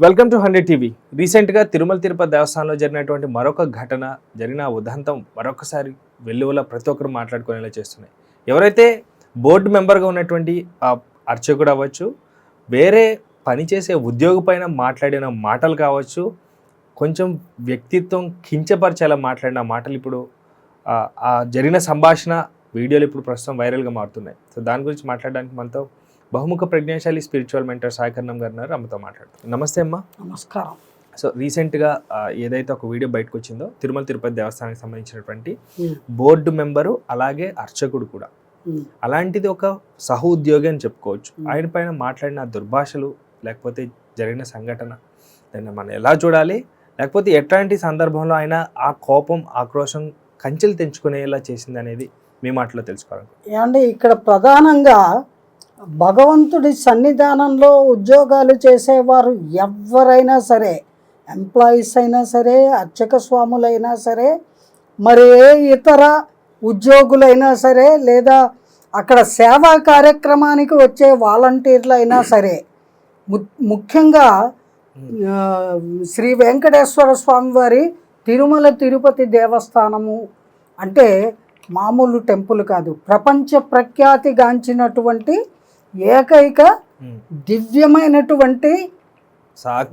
Welcome to 100 TV. రీసెంట్గా తిరుమల తిరుపతి దేవస్థానంలో జరిగినటువంటి మరొక ఘటన, జరిగిన ఉదంతం మరొకసారి వెల్లువల ప్రతి ఒక్కరు మాట్లాడుకునేలా చేస్తున్నాయి. ఎవరైతే బోర్డు మెంబర్గా ఉన్నటువంటి అర్చకుడు అవ్వచ్చు, వేరే పనిచేసే ఉద్యోగి పైన మాట్లాడిన మాటలు కావచ్చు, కొంచెం వ్యక్తిత్వం కించపరిచేలా మాట్లాడిన మాటలు ఇప్పుడు ఆ జరిగిన సంభాషణ వీడియోలు ఇప్పుడు ప్రస్తుతం వైరల్గా మారుతున్నాయి. సో దాని గురించి మాట్లాడడానికి మనతో బహుముఖ ప్రజ్ఞాశాలి స్పిరిచువల్ మెంటర్ సాయికర్ణం గారు ఉన్నారు. అమ్మతో మాట్లాడుతారు. నమస్తే అమ్మ. నమస్కారం. సో రీసెంట్గా ఏదైతే ఒక వీడియో బయటకు వచ్చిందో తిరుమల తిరుపతి దేవస్థానానికి సంబంధించినటువంటి బోర్డు మెంబరు అలాగే అర్చకుడు కూడా, అలాంటిది ఒక సహ ఉద్యోగి అని చెప్పుకోవచ్చు. ఆయన పైన మాట్లాడిన దుర్భాషలు లేకపోతే జరిగిన సంఘటన దాన్ని మనం ఎలా చూడాలి, లేకపోతే ఎట్లాంటి సందర్భంలో ఆయన ఆ కోపం ఆక్రోశం కంచెలు తెంచుకునేలా చేసింది అనేది మీ మాటలో తెలుసుకోవాలి. ఏమంటే ఇక్కడ ప్రధానంగా భగవంతుడి సన్నిధానంలో ఉద్యోగాలు చేసేవారు ఎవరైనా సరే, ఎంప్లాయీస్ అయినా సరే, అర్చక స్వాములైనా సరే, మరి ఏ ఇతర ఉద్యోగులైనా సరే, లేదా అక్కడ సేవా కార్యక్రమానికి వచ్చే వాలంటీర్లు అయినా సరే, ముఖ్యంగా శ్రీ వెంకటేశ్వర స్వామి వారి తిరుమల తిరుపతి దేవస్థానము అంటే మామూలు టెంపుల్ కాదు, ప్రపంచ ప్రఖ్యాతిగాంచినటువంటి ఏకైక దివ్యమైనటువంటి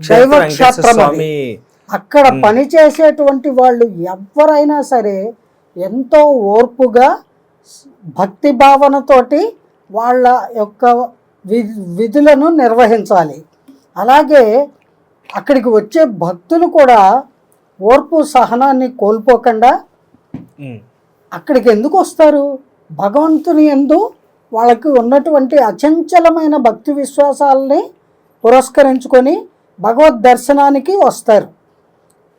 దైవక్షేత్రం. అక్కడ పనిచేసేటువంటి వాళ్ళు ఎవరైనా సరే ఎంతో ఓర్పుగా భక్తి భావనతోటి వాళ్ళ యొక్క విధులను నిర్వహించాలి. అలాగే అక్కడికి వచ్చే భక్తులు కూడా ఓర్పు సహనాన్ని కోల్పోకుండా అక్కడికి ఎందుకు వస్తారు? భగవంతుని యందు వాళ్ళకి ఉన్నటువంటి అచంచలమైన భక్తి విశ్వాసాలని పురస్కరించుకొని భగవద్ దర్శనానికి వస్తారు,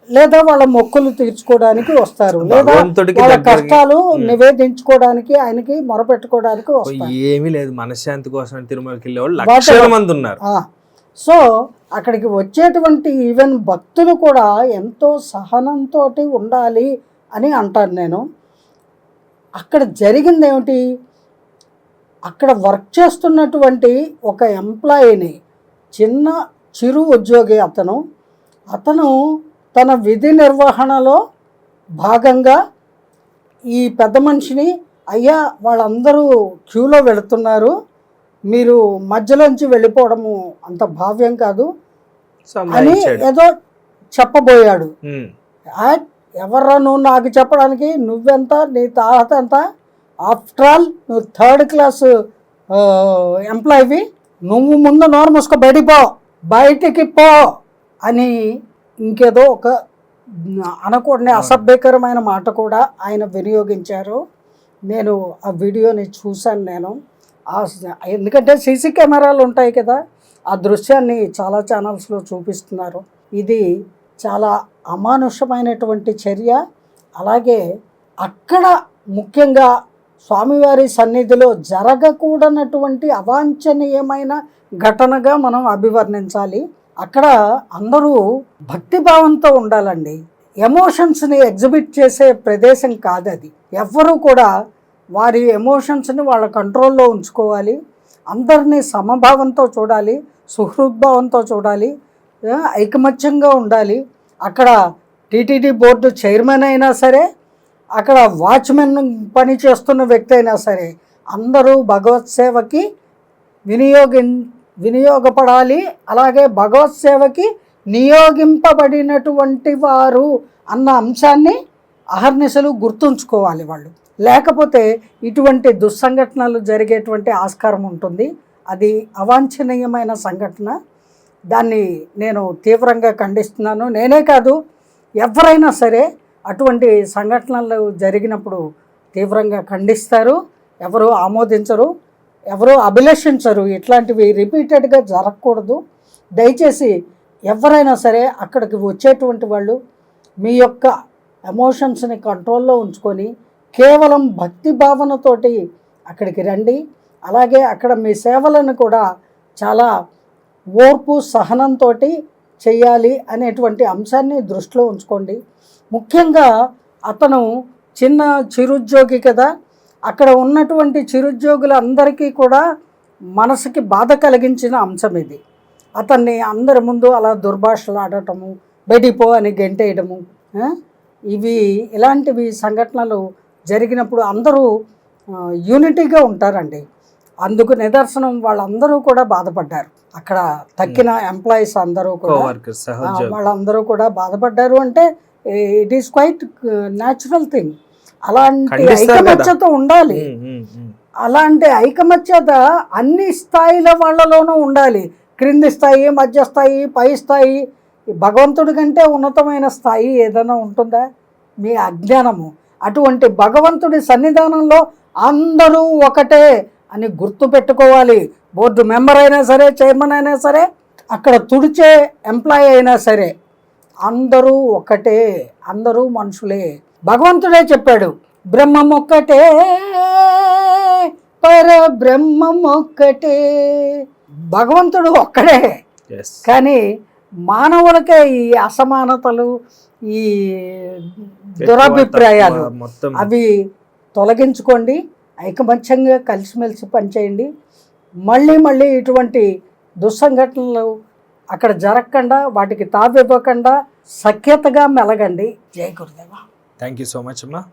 లేదా వాళ్ళ మొక్కులు తీర్చుకోవడానికి వస్తారు, లేదా వాళ్ళ కష్టాలు నివేదించుకోవడానికి, ఆయనకి మొరపెట్టుకోవడానికి వస్తారు. ఏమీ లేదు, మనశ్శాంతి కోసం తిరుమలకి లక్షల మంది ఉన్నారు. సో అక్కడికి వచ్చేటువంటి ఈవెన్ భక్తులు కూడా ఎంతో సహనంతో ఉండాలి అని అంటాను నేను. అక్కడ జరిగింది ఏమిటి? అక్కడ వర్క్ చేస్తున్నటువంటి ఒక ఎంప్లాయీని, చిన్న చిరు ఉద్యోగి అతను తన విధి నిర్వహణలో భాగంగా ఈ పెద్ద మనిషిని, అయ్యా వాళ్ళందరూ క్యూలో వెళుతున్నారు, మీరు మధ్యలోంచి వెళ్ళిపోవడము అంత భావ్యం కాదు అని ఏదో చెప్పబోయాడు. ఎవర్రా నువ్వు నాకు చెప్పడానికి? నువ్వెంత, నీ తాహత ఎంత? ఆఫ్టర్ ఆల్ నువ్వు 3rd క్లాస్ ఎంప్లాయీవి, నువ్వు ముందు నోరు మూసుకో, బయటికి పో అని ఇంకేదో ఒక అనకూడని అసభ్యకరమైన మాట కూడా ఆయన వినియోగించారు. నేను ఆ వీడియోని చూశాను. ఎందుకంటే సీసీ కెమెరాలు ఉంటాయి కదా, ఆ దృశ్యాన్ని చాలా ఛానల్స్లో చూపిస్తున్నారు. ఇది చాలా అమానుషమైనటువంటి చర్య. అలాగే అక్కడ ముఖ్యంగా స్వామివారి సన్నిధిలో జరగకూడనటువంటి అవాంఛనీయమైన ఘటనగా మనం అభివర్ణించాలి. అక్కడ అందరూ భక్తిభావంతో ఉండాలండి. ఎమోషన్స్ని ఎగ్జిబిట్ చేసే ప్రదేశం కాదు అది. ఎవ్వరూ కూడా వారి ఎమోషన్స్ని వాళ్ళ కంట్రోల్లో ఉంచుకోవాలి. అందరినీ సమభావంతో చూడాలి, సుహృద్భావంతో చూడాలి, ఐకమత్యంగా ఉండాలి. అక్కడ టీటీడీ బోర్డు చైర్మన్ అయినా సరే, అక్కడ వాచ్మెన్ పని చేస్తున్న వ్యక్తి అయినా సరే, అందరూ భగవత్ సేవకి వినియోగపడాలి. అలాగే భగవత్ సేవకి నియోగింపబడినటువంటి వారు అన్న అంశాన్ని అహర్నిశలు గుర్తుంచుకోవాలి వాళ్ళు. లేకపోతే ఇటువంటి దుస్సంఘటనలు జరిగేటువంటి ఆస్కారం ఉంటుంది. అది అవాంఛనీయమైన సంఘటన. దాన్ని నేను తీవ్రంగా ఖండిస్తున్నాను. నేనే కాదు, ఎవరైనా సరే అటువంటి సంఘటనలు జరిగినప్పుడు తీవ్రంగా ఖండిస్తారు. ఎవరు ఆమోదించరు, ఎవరు అభిలషించరు. ఇట్లాంటివి రిపీటెడ్గా జరగకూడదు. దయచేసి ఎవరైనా సరే అక్కడికి వచ్చేటువంటి వాళ్ళు మీ యొక్క ఎమోషన్స్ని కంట్రోల్లో ఉంచుకొని కేవలం భక్తి భావనతోటి అక్కడికి రండి. అలాగే అక్కడ మీ సేవలను కూడా చాలా ఓర్పు సహనంతో చెయ్యాలి అనేటువంటి అంశాన్ని దృష్టిలో ఉంచుకోండి. ముఖ్యంగా అతను చిన్న చిరుద్యోగి కదా, అక్కడ ఉన్నటువంటి చిరుద్యోగులందరికీ కూడా మనసుకి బాధ కలిగించిన అంశం ఇది. అతన్ని అందరి ముందు అలా దుర్భాషలు ఆడటము, బయటికి పో అని గెంటేయడము, ఇలాంటివి సంఘటనలు జరిగినప్పుడు అందరూ యూనిటీగా ఉంటారండి. అందుకు నిదర్శనం వాళ్ళందరూ కూడా బాధపడ్డారు. అక్కడ తక్కిన ఎంప్లాయీస్ అందరూ కూడా వాళ్ళందరూ కూడా బాధపడ్డారు. అంటే it is quite natural thing. అలాంటి ఐకమత్యత ఉండాలి. అలాంటి ఐకమత్యత అన్ని స్థాయిల వాళ్ళలోనూ ఉండాలి. క్రింది స్థాయి, మధ్య స్థాయి, పై స్థాయి. భగవంతుడి కంటే ఉన్నతమైన స్థాయి ఏదైనా ఉంటుందా? మీ అజ్ఞానము. అటువంటి భగవంతుడి సన్నిధానంలో అందరూ ఒకటే అని గుర్తు పెట్టుకోవాలి. బోర్డు మెంబర్ అయినా సరే, చైర్మన్ అయినా సరే, అక్కడ తుడిచే ఎంప్లాయీ అయినా సరే, అందరూ ఒకటే, అందరూ మనుషులే. భగవంతుడే చెప్పాడు, బ్రహ్మం ఒక్కటే, పరబ్రహ్మం ఒక్కటే. భగవంతుడు ఒక్కడే. కానీ మానవులకే ఈ అసమానతలు, ఈ దురభిప్రాయాలు అవి తొలగించుకోండి. ఐకమత్యంగా కలిసిమెలిసి పనిచేయండి. మళ్ళీ మళ్ళీ ఇటువంటి దుస్సంఘటనలు అక్కడ జరగకుండా, వాటికి తావివ్వకుండా సఖ్యతగా మెలగండి. జై గురుదేవ. థ్యాంక్ యూ సో మచ్ అమ్మా.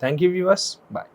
Thank you viewers. బాయ్.